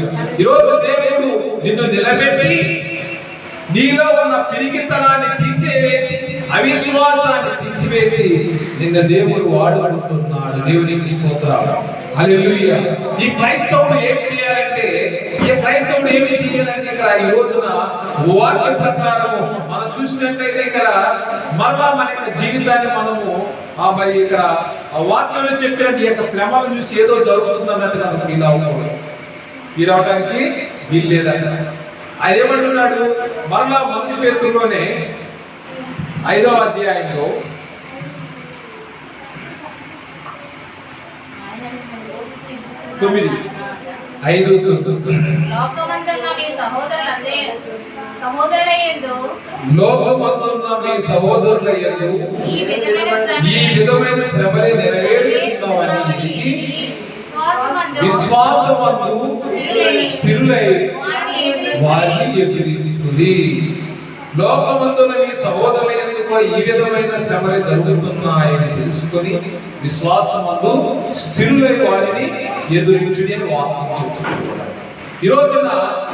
ఈరోజు దేవుడు నిన్ను నిలబెట్టి నీలో ఉన్న పిరిగితనాన్ని తీసివేసి, అవిశ్వాసాన్ని తీసివేసి నిన్ను దేవుడు వాడుకుంటున్నాడు. దేవునికి స్తోత్రాలు. హల్లెలూయా. ఈ క్రైస్తవుడు ఏం చేయాలంటే ఇక్కడ ఈ రోజున వాక్య ప్రకారం మనం చూసినట్లయితే ఇక్కడ మరలా మన యొక్క జీవితాన్ని మనము మరి ఇక్కడ వాక్యంలో చెప్పినట్టు ఈ యొక్క శ్రమను చూసి ఏదో జరుగుతుంది అన్నట్టు మనకు ఫీల్ అవ్వకూడదు. ఫీల్ అవడానికి వీలు లేదంట. ఆయన ఏమంటున్నాడు? మరలా 1 పేతురులోనే 5వ అధ్యాయంలో 9:5 లోకమందున్న మీ సహోదరులయందు ఈ విధమైన శ్రమలే నెరవేరుచున్నవని విశ్వాసమందు స్థిరులై వారిని ఎదిరించుడి. లోకమందున మీ సహోదరుల యందు కూడా ఈ విధమైన శ్రమలే జరుగుతున్నాయని తెలుసుకొని విశ్వాసమందు స్థిరులై వారిని ఎదురించుడి అని వాక్యం చెప్తున్నాడు. ఈ రోజున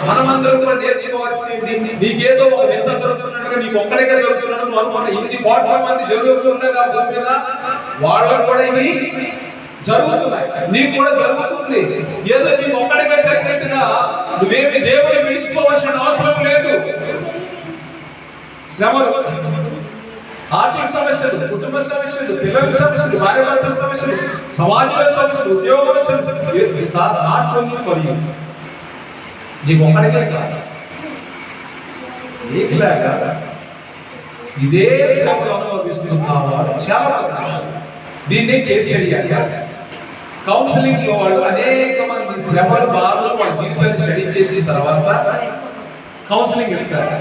మనమందరం కూడా నేర్చుకోవాల్సింది, నీకేదో ఒక వింత జరుగుతున్నట్టుగా నీకు ఒక్కడిగా జరుగుతున్నట్టు నువ్వు అనుకుంటా. ఇన్ని కోట్ల మంది జరుగుతుండగా భూమి మీద వాళ్ళకు కూడా ఇవి జరుగుతున్నాయి, నీకు కూడా జరుగుతుంది. ఏదో నీకు ఒక్కడిగా జరిగినట్టుగా నువ్వేమి దేవుని విడిచిపోవాల్సిన అవసరం లేదు. శ్రమలు, ఆర్థిక సమస్యలు, కుటుంబ సమస్యలు, పిల్లల సమస్యలు, భార్య భర్తల సమస్యలు, సమాజంలో సమస్యలు, ఉద్యోగాల సమస్యలు, నీకు ఒక్కడికే కాదు, నీకులాగా ఇదే శ్రమలు అనుభవిస్తున్నావు చాలా. దీన్నే కేసు స్టడీ అంటారు. కౌన్సిలింగ్ లో వాళ్ళు అనేక మంది శ్రమలు బాధలు వాళ్ళ జీవితాన్ని స్టడీ చేసిన తర్వాత కౌన్సిలింగ్ ఇస్తారు.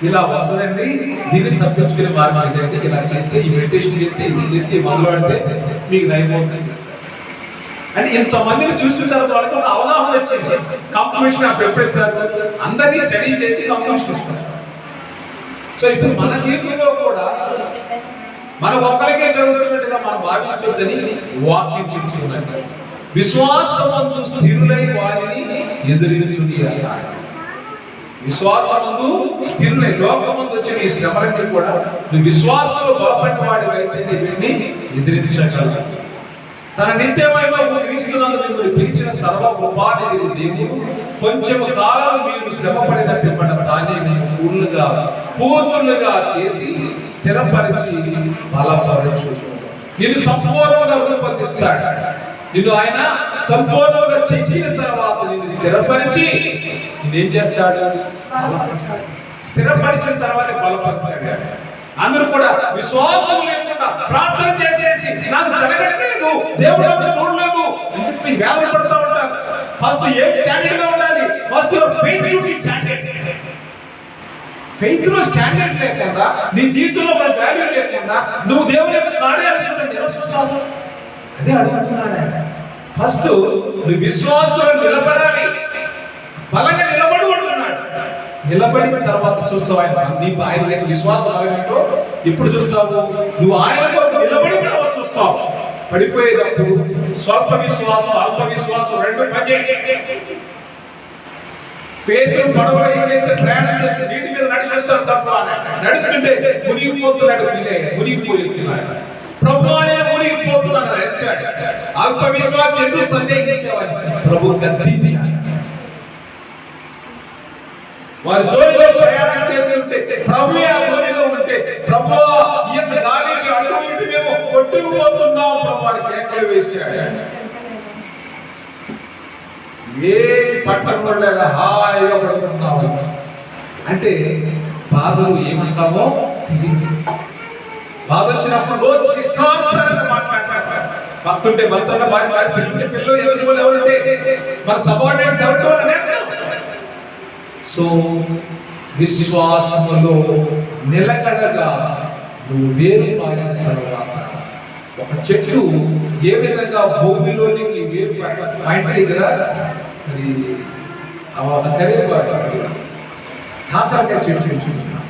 ఇలా వద్దండి, దీన్ని తప్పించుకునే మార్గం ఏంటంటే ఇలా చేస్తే, ఈ మెడిటేషన్ చేస్తే, ఇది చేస్తే, మొదలు పెడితే మీకు నయమవుతుంది అంటే ఇంతమందిని చూసిన తర్వాత వాళ్ళకి ఒక అవగాహన వచ్చింది. కంప్లీషన్ ప్రిపరేషన్ అందరినీ స్టడీ చేసి కంప్లీషన్ ఇస్తారు. సో ఇప్పుడు మన జీవితంలో కూడా మన ఒక్కరికే జరుగుతున్నట్టుగా మనం భావించొద్దని వాక్యం చెప్తున్నట్టు విశ్వాసమందు స్థిరులై వారిని ఎదిరించుడి అన్నాడు. విశ్వాసమందు స్థిరులై, లోకమందు వచ్చిన ఈ శ్రమలన్నీ కూడా నువ్వు విశ్వాసంలో బలపడిన వాడివైతే వీటిని ఎదిరించగలవు. తన నిత్యమహిమకు క్రీస్తునందు మిమ్మల్ని పిలిచిన సర్వ కృపానిధి దేవుడు కొంచెం కాలం మీరు శ్రమపడిన పిమ్మట తానే నేను పూర్ణులుగా చేసి స్థిరపరిచి బలపరచు. నిన్ను సంపూర్ణంగా రూపొందిస్తాడు. నిన్ను ఆయన సంపూర్ణంగా చెక్కిన తర్వాత నిన్ను స్థిరపరిచి నేనేం చేస్తాడు? స్థిరపరిచిన తర్వాత బలపరుస్తాడు. అందరూ కూడా విశ్వాసం లేకుండా ప్రార్థన చేసేసి నాకు జరగట్లేదు, దేవుడు చూడలేదు అని చెప్పి వేదన పడుతూ ఉంటారు. ఫస్ట్ ఏం స్టాండర్డ్ గా ఉండాలి? First your faith should be standard. Faith లో స్టాండర్డ్ లేకుండా, నీ జీవితంలో ఒక వాల్యూ లేకుండా నువ్వు దేవుని యొక్క కార్యాలు చూడండి ఎలా చూస్తావు? అదే అడుగుతున్నాడు ఆయన. ఫస్ట్ నువ్వు విశ్వాసంలో నిలబడాలి, బలంగా నిలబడు అంటున్నాడు. నిలబడిన తర్వాత చూస్తావు ఆయన నీకు ఆయన లేక విశ్వాసం అలగంటో ఇప్పుడు చూస్తావు. నువ్వు ఆయన కొరకు నిలబడిన తర్వాత చూస్తావు. పడిపోయేటప్పుడు స్వల్ప విశ్వాసం, అల్ప విశ్వాసం రెండు పనిచేయండి. పేతురు పడవలో ఏం చేస్తే ప్రయాణం చేస్తే నీటి మీద నడిచేస్తారు తప్ప నడుస్తుంటే మునిగిపోతున్నాడు. మునిగిపోతున్నాడు. ప్రభు నేను మునిగిపోతున్నాను నడిచాడు. అల్ప విశ్వాసం ఎందుకు సందేహించేవాడు? ప్రభు గద్దించాడు. వారి ధోనిలో ప్రయాణం చేస్తుంటే ప్రభు ఆ ధోనిలో ఉంటే ప్రభు ఈ యొక్క గాలికి అటు ఇటు మేము కొట్టుకుపోతున్నాం ప్రభు వారి కేకలు వేశాడు. ఏ పట్టణంలో లేక హాయిగా పడుతున్నావు అంటే బాధలు ఏమంటామో తెలియదు. బాధ వచ్చినప్పుడు రోజు ఇష్టానుసారంగా మాట్లాడతారు. భక్తుంటే భక్తున్న వారి పిల్లలు పిల్లలు ఎదురు ఎవరుంటే మన సబార్డినేట్స్ ఎవరితో నేర్తాం. సో విశ్వాసములో నిలకడగా నువ్వు వేరు పారిన తర్వాత ఒక చెట్టు ఏ విధంగా భూమిలోనికి వేరు మా ఇంటి దగ్గర మరి కరివేపాకు కాకరకాయ చెట్టు పెంచుతున్నా.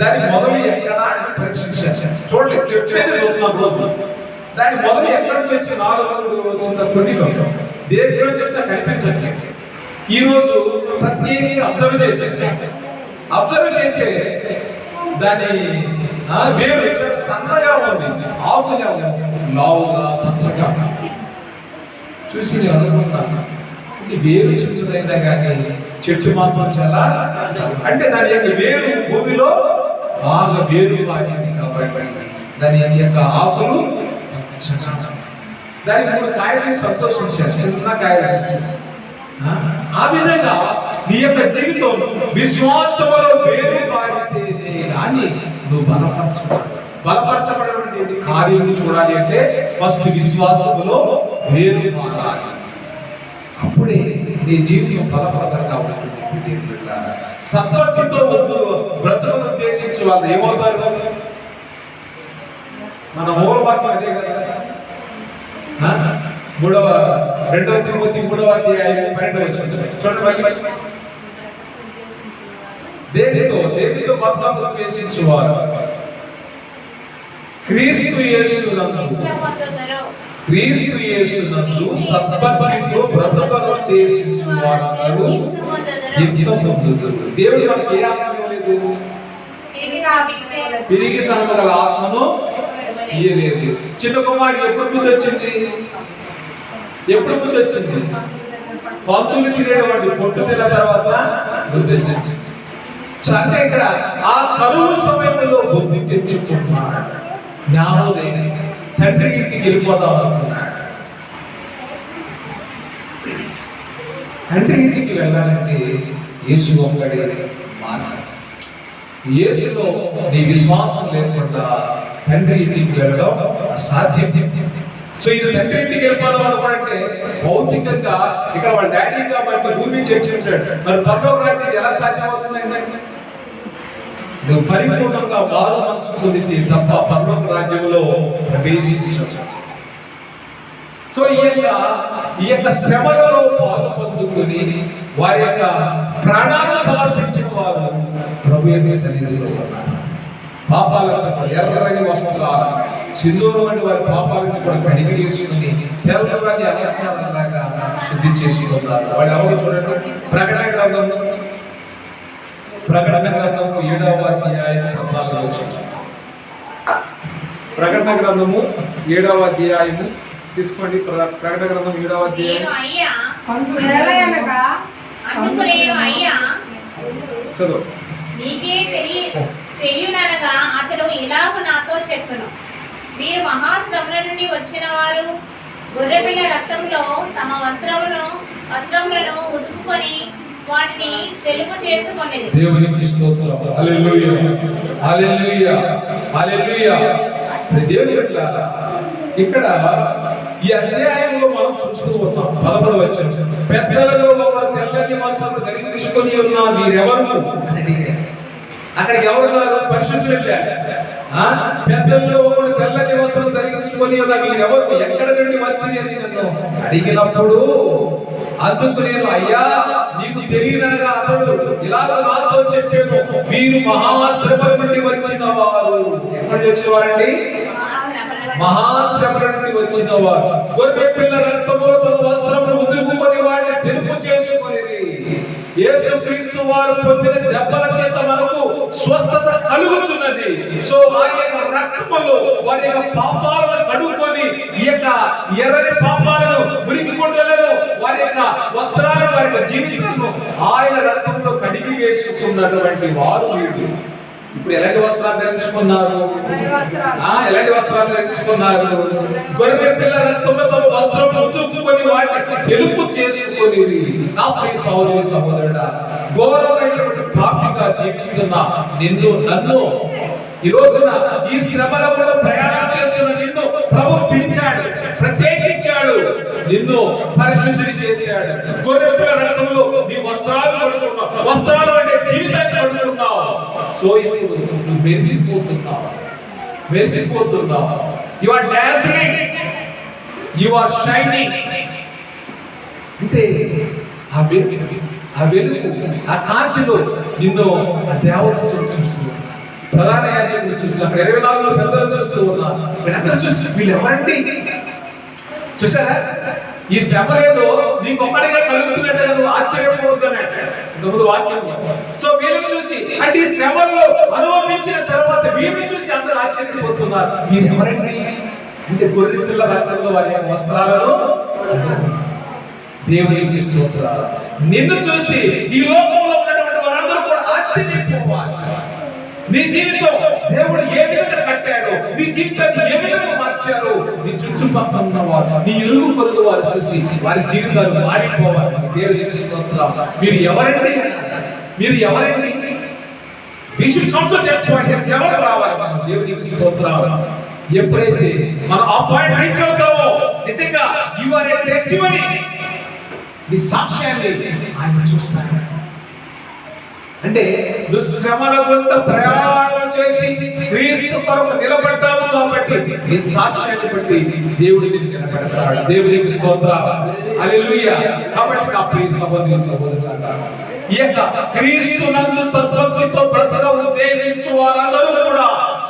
దాని మొదలు ఎక్కడా అని పరీక్షించాను. చూడలేదు, చెట్టు అయితే చూస్తున్నాం రోజు. దాని మొదలు ఎక్కడి నుంచి వచ్చి 4 అడుగులు వచ్చిన కొద్దిలో దేనిలో చేసినా కనిపించట్లేదు. ఈ రోజు ప్రత్యేకంగా అబ్జర్వ్ చేస్తే దాని వేరు సన్నగా ఉంది, ఆకుగా ఉంది, లావుగా పచ్చగా. చూసి నేను అనుకున్నాను, ఇది వేరు చిన్నదైనా కానీ చెట్టు మాత్రం చాలా, అంటే దాని యొక్క వేరు భూమిలో బాగా వేరు బాగింది కాబట్టి దాని యొక్క ఆకులు దానికి 3 కాయలు సంతోషించారు, చిన్న కాయలు. ఆ విధంగా నీ యొక్క జీవితం విశ్వాసములో వేరు బాగితేనే కానీ నువ్వు బలపరచబడినటువంటి కార్యం చూడాలి అంటే ఫస్ట్ విశ్వాసములో వేరు మారాలి. అప్పుడే నీ జీవితం బలపడగా ఉంటుంది. సత్వత్వంతో వద్దు బ్రతుకును ఉద్దేశించి వాళ్ళు ఏమవుతారు? మన మూల వాక్యం అదే కదా. 2 తిమోతి 3వ అధ్యాయం 12వ వచనం చూడండి. దేవునితో బతుకును ఉద్దేశించువారు క్రీస్తు యేసునందు సద్భక్తితో బ్రతుకును ఉద్దేశించువారు దేవుడు మనకి ఏ ఆత్మ ఇవ్వలేదు? తిరిగి తనకు గల ఆత్మను ఇయ్యలేదు. చిన్న కుమారుడు ఎప్పుడు బుద్ధి వచ్చింది? పంతులు తినేటువంటి పొట్టు తిన్న తర్వాత బుద్ధి వచ్చింది. అంటే ఇక్కడ ఆ కరువు సమయంలో బుద్ధి తెచ్చుకున్నాడు. జ్ఞానం లేని తండ్రి ఇంటికి వెళ్ళిపోదాం అనుకున్నాడు. తండ్రి ఇంటికి వెళ్ళాలంటే యేసు ఒక్కడే మార్గం. యేసులో నీ విశ్వాసం లేకుండా తండ్రి ఇంటికి వెళ్ళడం అసాధ్యం. సో ఇది తండ్రి ఇంటికి వెళ్ళిపోదాం అనుకోంటే భౌతికంగా ఇక్కడ వాళ్ళ డాడీ కాబట్టి భూమి చర్చించాడు. మరి పరలోక రాజ్యం ఎలా సాధ్యమవుతుందంటే నువ్వు పరిపూర్ణంగా మారు మనసు పొందితే తప్ప పరలోక రాజ్యంలో ప్రవేశించవచ్చు. సో ఈ యొక్క శ్రమలలో పాలు పొందుకుని వారి యొక్క ప్రాణాలను సమర్పించిన వారు ప్రభు యొక్క సన్నిధిలో ఉన్నారు. పాపాలకు ఎర్రని వస్త్రాలు సింధూరం వంటి వారి పాపాలను కూడా కడిగి వేసుకుని తెల్లవారి అలంకారంలాగా శుద్ధి చేసి ఉన్నారు. వాళ్ళు ఎవరు చూడండి. ప్రకటన గ్రంథము 7వ అధ్యాయం 14వ వచనం. ప్రకటన గ్రంథము 7వ అధ్యాయము తీసుకోండి. ప్రకటన గ్రంథం 7వ అధ్యాయం చదువు. తెలియనగా అతడు ఇలాగ నాతో చెప్పెను, మీరు మహాశ్రమల నుండి వచ్చిన వారు గొర్రెపిల్ల రక్తంలో తమ వస్త్రములను ఉతుకుకొని వాటిని తెలుపు చేసుకొనేది. దేవునికి స్తోత్రం. హల్లెలూయా హల్లెలూయా హల్లెలూయా. దేవుని బిడ్డలారా, ఇక్కడ ఈ అధ్యాయంలో మనం చూస్తూ ఉన్నాం 13వ వచనం. పెద్దలలో తెల్లని వస్త్రాలు ధరించుకొని ఉన్న మీరెవరు అని అడిగారు. అక్కడికి ఎవరున్నారు? పరిశుద్ధులు. పెద్దల్లో ఒకడు తెల్లని వస్త్రం ధరించుకొని ఉన్న మీరెవరు, ఎక్కడ నుండి వచ్చి నన్ను అడిగినప్పుడు అందుకు నేను, అయ్యా నీకు తెలియనగా అతడు ఇలాగ నాతో చెప్పాను, మీరు మహాశ్రమల నుండి వచ్చిన వారు. ఎక్కడి నుంచి వచ్చేవారండి? మహాశ్రమల నుండి వచ్చిన వారు. గొర్రె పిల్ల రక్తములో తన వస్త్రమును ఉదుకుకొని వాటిని తెలుపు చేసుకునేది. యేసుక్రీస్తు వారు పొందిన దెబ్బల చేత మనకు స్వస్థత కలుగుతున్నది. సో వారి యొక్క రక్తములో వారి యొక్క పాపాలను కడుక్కొని ఈ యొక్క ఎర్రని పాపాలను మురికి గుంటలను వారి యొక్క వస్త్రాలను వారి యొక్క జీవితాలను ఆయన రక్తంలో కడిగి వేసుకున్నటువంటి వారు వీళ్ళు. ఇప్పుడు ఎలాంటి వస్త్రాలు ధరించుకున్నారు? ఎలాంటి వస్త్రాలు ధరించుకున్నారు? గొర్రె పిల్ల రక్తంలో తమ వస్త్రం ఉతుక్కుని వాటిని తెలుపు చేసుకొని. నా ప్రియ సహోదరి సహోదరుడా, ఘోరమైనటువంటి పాపిగా జీవిస్తున్న నన్ను ఈ రోజున ఈ శ్రమలలో ప్రయాణం చేస్తున్న నిన్ను ప్రభు పిలిచాడు, ప్రత్యేకించాడు, నిన్ను పరిశుద్ధిని చేశాడు. గొర్రె పిల్ల రక్తంలో నీ వస్త్రాలు కడుగుతున్నావు. వస్త్రాలు అంటే జీవితాన్ని కడుగుతున్నావు. సో ఇప్పుడు నువ్వు మెరిసిపోతున్నావు. You are dazzling, you are shining. అంటే ఆ వెలుగు ఆ కాంతిలో నిన్ను ఆ దేవతలు చూస్తూ ఉన్నారు, ప్రధాన యాజకులు చూస్తూ, అక్కడ 24 పెద్దలు చూస్తూ ఉన్నారు. వీళ్ళందరూ చూస్తూ వీళ్ళు ఎవరండి చూసారా? ఈ శ్రమ ఏదో నీకు ఒక్కడిగా కలుగుతున్నట్టుగా నువ్వు ఆశ్చర్యపోవద్దు అన్నట్టు వాక్యం. సో వీళ్ళని చూసి అంటే ఈ శ్రమల్లో అనుభవించిన తర్వాత వీరిని చూసి అందరూ ఆశ్చర్యపోతున్నారు. వీరు ఎవరండి అంటే గొర్రె పిల్ల రక్తంలో వారి వస్త్రాలను దేవునికి స్తోత్రాలు. నిన్ను చూసి ఈ లోకంలో ఉన్నటువంటి వారందరూ కూడా ఆశ్చర్యపోవాలి. నీ జీవితం దేవుడు ఏ విధంగా కట్టాడో, నీ జీవితాన్ని ఏ విధంగా మార్చారో నీ చుట్టుపక్కల ఉన్న వారు, నీ ఇరుగు పొరుగు వారు చూసి వారి జీవితాలు మారిపోవాలి. దేవునికి స్తోత్రాలు. మీరు ఎవరండి? మీరు ఎవరండి? We should come to that point. ఎవరు రావాలి? మనం దేవునికి స్తోత్రాలు. ఎప్పుడైతే మనం ఆ పాయింట్ రీచ్ అవుతామో నిజంగా యు ఆర్ ఏ టెస్టిమనీ. నీ సాక్ష్యాన్ని ఆయన చూస్తాడు. అంటే నువ్వు శ్రమల గుండా ప్రయాణం చేసి క్రీస్తు కొరకు నిలబడ్డావు కాబట్టి నీ సాక్ష్యాన్ని బట్టి దేవుడు నిన్ను నిలబెడతాడు. దేవునికి స్తోత్రాలు. హల్లెలూయా. కాబట్టి నా ప్రియ సహోదరి సహోదరులారా, ఈ యొక్క క్రీస్తునందు సద్భక్తితో బ్రతకడం ఉద్దేశించు వారందరూ కూడా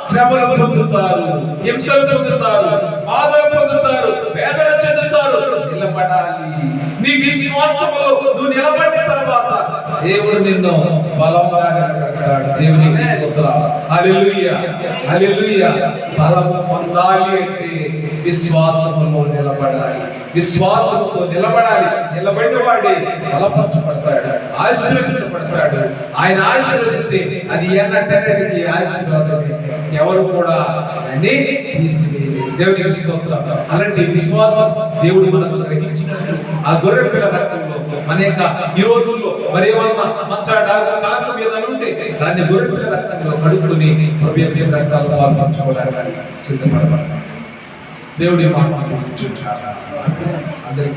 శ్రమలు పొందుతారు, హింసలు పొందుతారు, బాధలు పొందుతారు, వేదన చెందుతారు. నిలబడాలి. నీ విశ్వాసములో నువ్వు నిలబడిన తర్వాత దేవుడు నిన్ను బలంగా నిలబెడతాడు. దేవునికి స్తోత్రాలు. హల్లెలూయా, హల్లెలూయా. బలము పొందాలి అంటే విశ్వాసములో నిలబడాలి. విశ్వాసంతో నిలబడాలి. నిలబడిన వాడే బలపరచబడతాడు, ఆశీర్వదించబడతాడు. ఆయన ఆశీర్వదిస్తే అది ఎన్నటన్నిటికీ ఆశీర్వాదమే. ఎవరు కూడా అనే దేవునికి స్తోత్రాలు. అలాంటి విశ్వాసం దేవుడు మనకు గ్రహించినట్లు ఆ గొర్రె పిల్ల రక్తంలో అనేక ఈ రోజుల్లో మరి ఏమన్నా మచ్చడాలు కలంకం ఏదైనా ఉంటే దాన్ని గొర్రె పిల్ల రక్తంలో కడుక్కుని ప్రభు యొక్క రక్తాల్లో పాల్పంచుకోవడానికి సిద్ధపడతారు. దేవుడి మాట అందరికీ